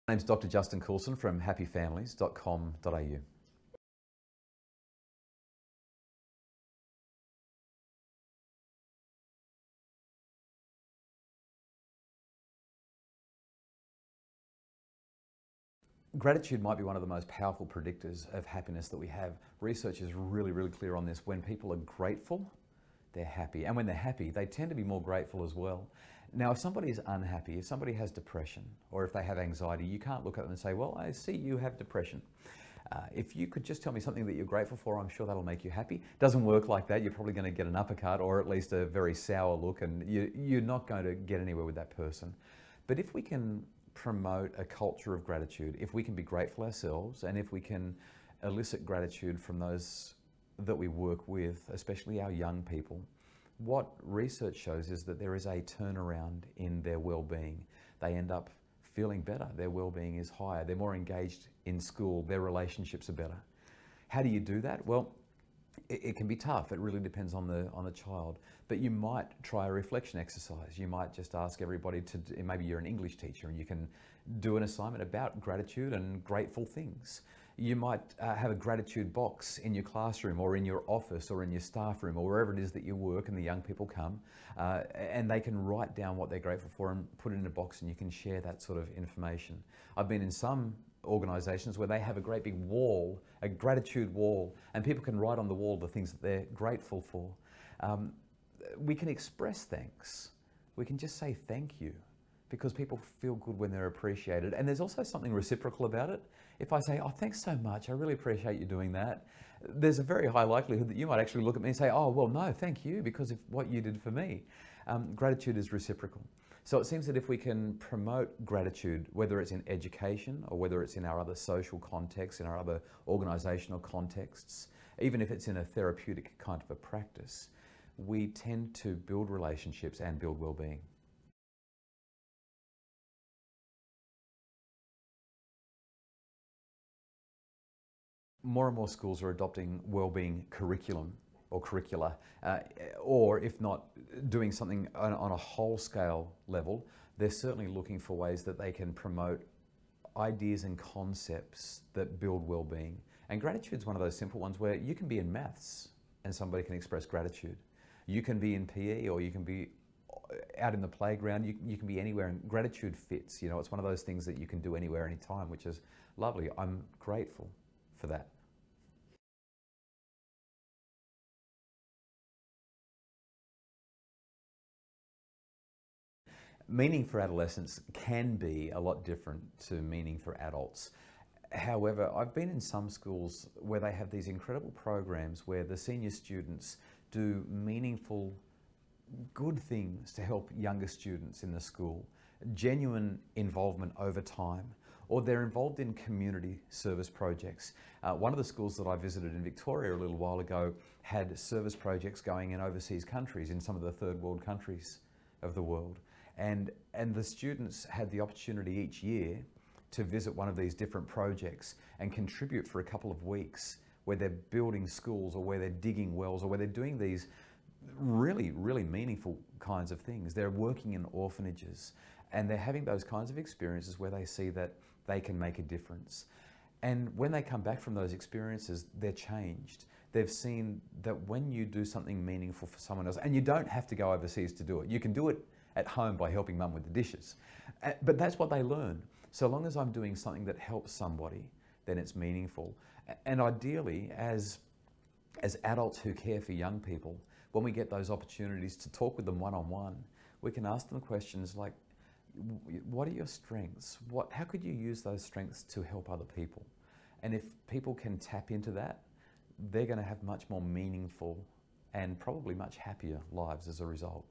My name's Dr. Justin Coulson from happyfamilies.com.au. Gratitude might be one of the most powerful predictors of happiness that we have. Research is really clear on this. When people are grateful, they're happy. And when they're happy, they tend to be more grateful as well. Now, if somebody is unhappy, if somebody has depression, or if they have anxiety, you can't look at them and say, well, I see you have depression. If you could just tell me something that you're grateful for, I'm sure that'll make you happy. Doesn't work like that. You're probably going to get an uppercut or at least a very sour look, and you're not going to get anywhere with that person. But if we can promote a culture of gratitude, if we can be grateful ourselves, and if we can elicit gratitude from those that we work with, especially our young people, what research shows is that there is a turnaround in their well-being. They end up feeling better, their well-being is higher, they're more engaged in school, their relationships are better. How do you do that? Well, it can be tough. It really depends on the child. But you might try a reflection exercise. You might just ask everybody to, maybe you're an English teacher and you can do an assignment about gratitude and grateful things. You might have a gratitude box in your classroom or in your office or in your staff room or wherever it is that you work and the young people come, and they can write down what they're grateful for and put it in a box, and you can share that sort of information. I've been in some organisations where they have a great big wall, a gratitude wall, and people can write on the wall the things that they're grateful for. We can express thanks. We can just say thank you, because people feel good when they're appreciated. And there's also something reciprocal about it. If I say, oh, thanks so much, I really appreciate you doing that, there's a very high likelihood that you might actually look at me and say, oh, well, no, thank you, because of what you did for me. Gratitude is reciprocal. So it seems that if we can promote gratitude, whether it's in education or whether it's in our other social contexts, in our other organisational contexts, even if it's in a therapeutic kind of a practice, we tend to build relationships and build well-being. More and more schools are adopting wellbeing curriculum or curricula, or if not doing something on a whole scale level, they're certainly looking for ways that they can promote ideas and concepts that build well-being. And gratitude is one of those simple ones where you can be in maths and somebody can express gratitude. You can be in PE, or you can be out in the playground, you can be anywhere, and gratitude fits. You know, it's one of those things that you can do anywhere, anytime, which is lovely. I'm grateful for that. Meaning for adolescents can be a lot different to meaning for adults. However, I've been in some schools where they have these incredible programs where the senior students do meaningful, good things to help younger students in the school, genuine involvement over time, or they're involved in community service projects. One of the schools that I visited in Victoria a little while ago had service projects going in overseas countries, in some of the third world countries of the world. And the students had the opportunity each year to visit one of these different projects and contribute for a couple of weeks, where they're building schools or where they're digging wells or where they're doing these really meaningful kinds of things. They're working in orphanages and they're having those kinds of experiences where they see that they can make a difference. And when they come back from those experiences, they're changed. They've seen that when you do something meaningful for someone else, and you don't have to go overseas to do it, you can do it at home by helping mum with the dishes. But that's what they learn. So long as I'm doing something that helps somebody, then it's meaningful. And ideally, as adults who care for young people, when we get those opportunities to talk with them one-on-one, we can ask them questions like, what are your strengths? How could you use those strengths to help other people? And if people can tap into that, they're going to have much more meaningful and probably much happier lives as a result.